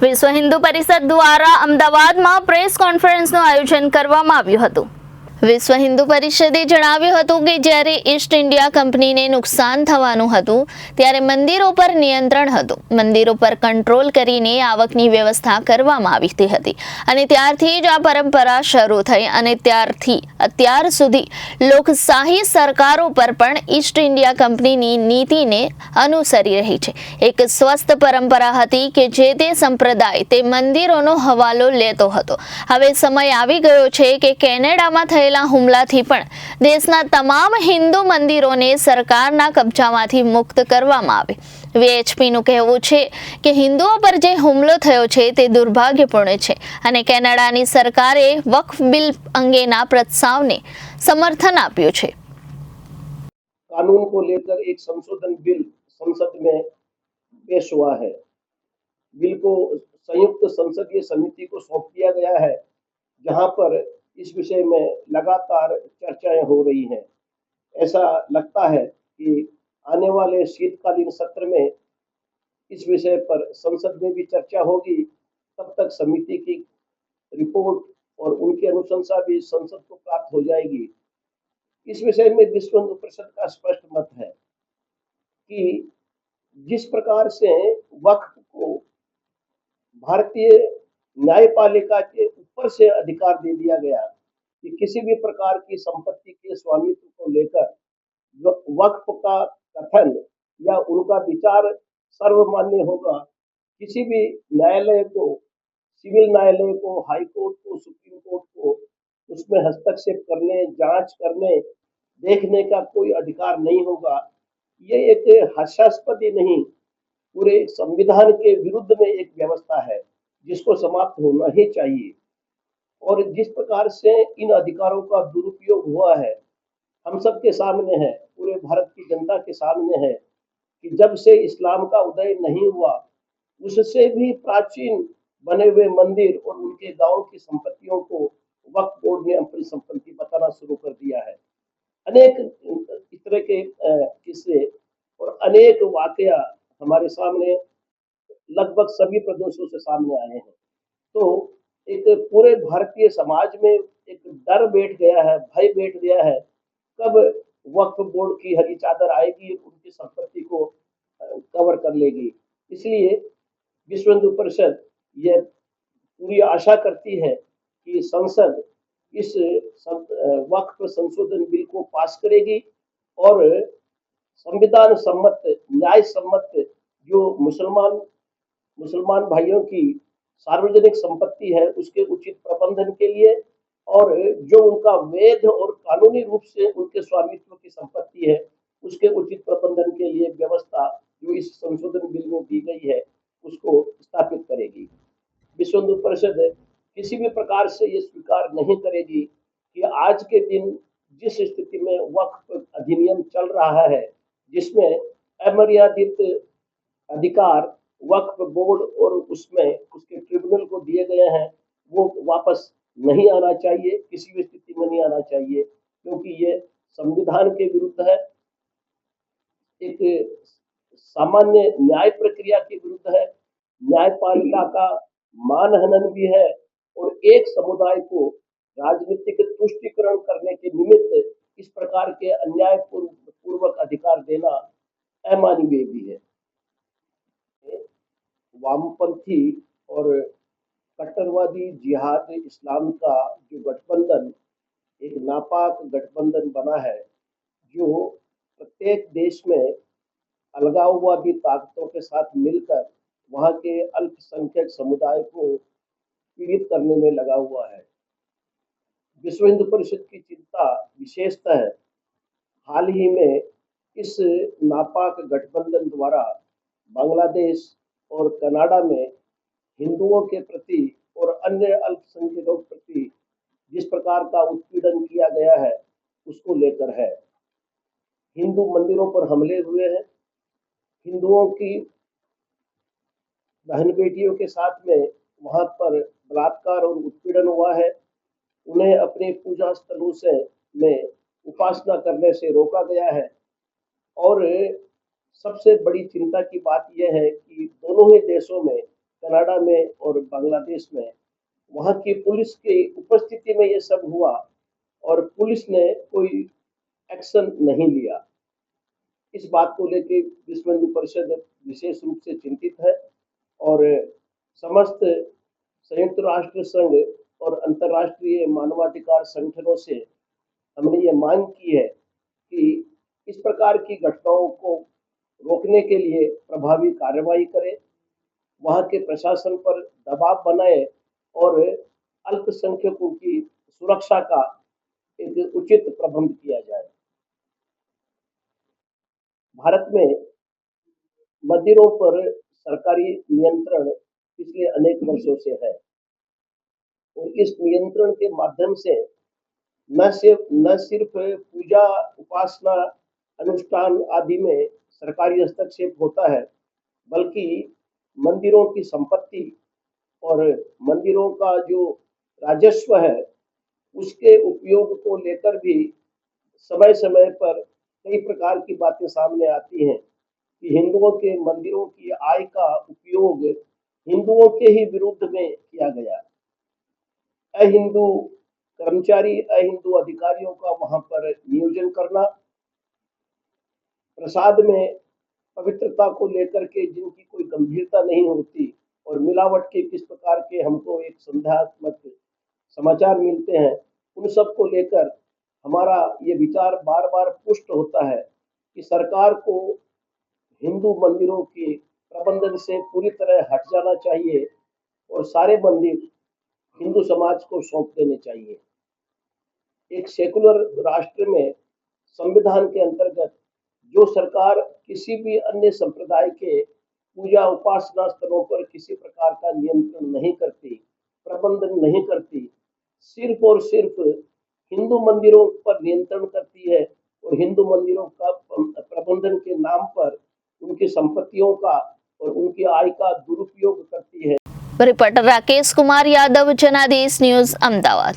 વિશ્વ હિન્દુ પરિષદ દ્વારા અમદાવાદમાં પ્રેસ કોન્ફરન્સનું આયોજન કરવામાં આવ્યું હતું। વિશ્વ હિન્દુ પરિષદે જણાવ્યું હતું કે જ્યારે ઈસ્ટ ઇન્ડિયા કંપનીને નુકસાન થવાનું હતું ત્યારે મંદિરો પર નિયંત્રણ હતું, મંદિરો પર કંટ્રોલ કરીને આવકની વ્યવસ્થા કરવામાં આવી હતી અને ત્યારથી જ આ પરંપરા શરૂ થઈ અને ત્યારથી અત્યાર સુધી લોકશાહી સરકારો પર પણ ઈસ્ટ ઇન્ડિયા કંપનીની નીતિને અનુસરી રહી છે। એક સ્વસ્થ પરંપરા હતી કે જે તે સંપ્રદાય તે મંદિરોનો હવાલો લેતો હતો। હવે સમય આવી ગયો છે કે કેનેડામાં થયેલા હુમલાથી પણ દેશના તમામ હિન્દુ મંદિરોને સરકારના કબજામાંથી મુક્ત કરવામાં આવે। વીએચપીનું કહેવું છે કે હિન્દુઓ પર જે હુમલો થયો છે તે દુર્ભાગ્યપૂર્ણ છે અને કેનેડાની સરકારે વક્ફ બિલ અંગેના પ્રસ્તાવને સમર્થન આપ્યું છે। कानून को लेकर एक संशोधन बिल संसद में पेश हुआ है। बिल को संयुक्त संसदीय समिति को सौंप दिया गया है, जहां पर इस विषय में लगातार चर्चाएं हो रही हैं। ऐसा लगता है कि आने वाले शीतकालीन सत्र में इस विषय पर संसद में भी चर्चा होगी। तब तक समिति की रिपोर्ट और उनकी अनुशंसा भी संसद को प्राप्त हो जाएगी। इस विषय में विश्व हिंदू परिषद का स्पष्ट मत है कि जिस प्रकार से वक्फ को भारतीय न्यायपालिका के ऊपर से अधिकार दे दिया गया कि किसी भी प्रकार की संपत्ति के स्वामित्व को लेकर वक्फ का कथन या उनका विचार सर्वमान्य होगा। किसी भी न्यायालय को, सिविल न्यायालय को, हाई कोर्ट को, सुप्रीम कोर्ट को उसमें हस्तक्षेप करने, जांच करने, देखने का कोई अधिकार नहीं होगा। ये एक हास्यास्पद ही नहीं, पूरे संविधान के विरुद्ध में एक व्यवस्था है जिसको समाप्त होना ही चाहिए। और जिस प्रकार से इन अधिकारों का दुरुपयोग हुआ है, हम सब के सामने है, पूरे भारत की जनता के सामने है कि जब से इस्लाम का उदय नहीं हुआ, उससे भी प्राचीन बने हुए मंदिर और उनके गांव की संपत्तियों को वक्फ बोर्ड ने अपनी संपत्ति बताना शुरू कर दिया है। अनेक इस तरह के किस्से और अनेक वाकया हमारे सामने लगभग सभी प्रदेशों से सामने आए हैं। तो एक पूरे भारतीय समाज में एक डर बैठ गया है, भय बैठ गया है, कब वक्फ बोर्ड की हरी चादर आएगी, उनकी संपत्ति को कवर कर लेगी। इसलिए विश्व हिंदू परिषद यह पूरी आशा करती है कि संसद इस वक्फ संशोधन बिल को पास करेगी और संविधान सम्मत, न्याय सम्मत जो मुसलमान भाइयों की सार्वजनिक संपत्ति है उसके उचित प्रबंधन के लिए और जो उनका वैध और कानूनी रूप से उनके स्वामित्व की संपत्ति है उसके उचित प्रबंधन के लिए व्यवस्था जो इस संशोधन बिल में दी गई है उसको स्थापित करेगी। विश्व हिंदू परिषद किसी भी प्रकार से ये स्वीकार नहीं करेगी कि आज के दिन जिस स्थिति में वक्फ अधिनियम चल रहा है, जिसमें अमर्यादित अधिकार वक्फ बोर्ड और उसमें उसके ट्रिब्यूनल को दिए गए हैं, वो वापस नहीं आना चाहिए, किसी भी स्थिति में नहीं आना चाहिए, क्योंकि ये संविधान के विरुद्ध है, एक सामान्य न्याय प्रक्रिया के विरुद्ध है, न्यायपालिका का मानहनन भी है और एक समुदाय को राजनीतिक तुष्टीकरण करने के निमित्त इस प्रकार के अन्याय पूर्वक अधिकार देना अमानवीय भी है। वामपंथी और कट्टरवादी जिहाद इस्लाम का जो गठबंधन एक नापाक गठबंधन बना है, जो प्रत्येक देश में अलगाववादी ताकतों के साथ मिलकर वहां के अल्पसंख्यक समुदाय को पीड़ित करने में लगा हुआ है। विश्व हिंदू परिषद की चिंता विशेषतः हाल ही में इस नापाक गठबंधन द्वारा बांग्लादेश और कनाडा में हिंदुओं के प्रति और अन्य अल्पसंख्यकों के प्रति जिस प्रकार का उत्पीड़न किया गया है उसको लेकर है। हिंदू मंदिरों पर हमले हुए हैं, हिंदुओं की बहन बेटियों के साथ में वहां पर बलात्कार और उत्पीड़न हुआ है, उन्हें अपने पूजा स्थलों से में उपासना करने से रोका गया है। और सबसे बड़ी चिंता की बात यह है कि दोनों ही देशों में कनाडा में और बांग्लादेश में वहाँ की पुलिस की उपस्थिति में ये सब हुआ और पुलिस ने कोई एक्शन नहीं लिया। इस बात को लेकर विश्व हिंदू परिषद विशेष रूप से चिंतित है और समस्त संयुक्त राष्ट्र संघ और अंतर्राष्ट्रीय मानवाधिकार संगठनों से हमने ये मांग की है कि इस प्रकार की घटनाओं को रोकने के लिए प्रभावी कार्रवाई करें, वहाँ के प्रशासन पर दबाव बनाए और अल्पसंख्यकों की सुरक्षा का एक उचित प्रबंध किया जाए। भारत में मंदिरों पर सरकारी नियंत्रण पिछले अनेक वर्षों से है और इस नियंत्रण के माध्यम से न सिर्फ पूजा उपासना अनुष्ठान आदि में सरकारी हस्तक्षेप होता है, बल्कि मंदिरों की संपत्ति और मंदिरों का जो राजस्व है उसके उपयोग को लेकर भी समय समय पर कई प्रकार की बातें सामने आती हैं कि हिंदुओं के मंदिरों की आय का उपयोग हिंदुओं के ही विरुद्ध में किया गया। अहिंदू कर्मचारी, अहिंदू अधिकारियों का वहां पर नियोजन करना, प्रसाद में पवित्रता को लेकर के जिनकी कोई गंभीरता नहीं होती और मिलावट के किस प्रकार के हमको एक संदेहात्मक समाचार मिलते हैं, उन सब को लेकर हमारा ये विचार बार बार पुष्ट होता है कि सरकार को हिंदू मंदिरों के प्रबंधन से पूरी तरह हट जाना चाहिए और सारे मंदिर हिंदू समाज को सौंप देने चाहिए। एक सेकुलर राष्ट्र में संविधान के अंतर्गत जो सरकार किसी भी अन्य संप्रदाय के पूजा उपासना स्थलों पर किसी प्रकार का नियंत्रण नहीं करती, प्रबंधन नहीं करती, सिर्फ और सिर्फ हिंदू मंदिरों पर नियंत्रण करती है और हिंदू मंदिरों का प्रबंधन के नाम पर उनकी संपत्तियों का और उनकी आय का दुरुपयोग करती है। रिपोर्टर राकेश कुमार यादव, जनादेश न्यूज, अहमदाबाद।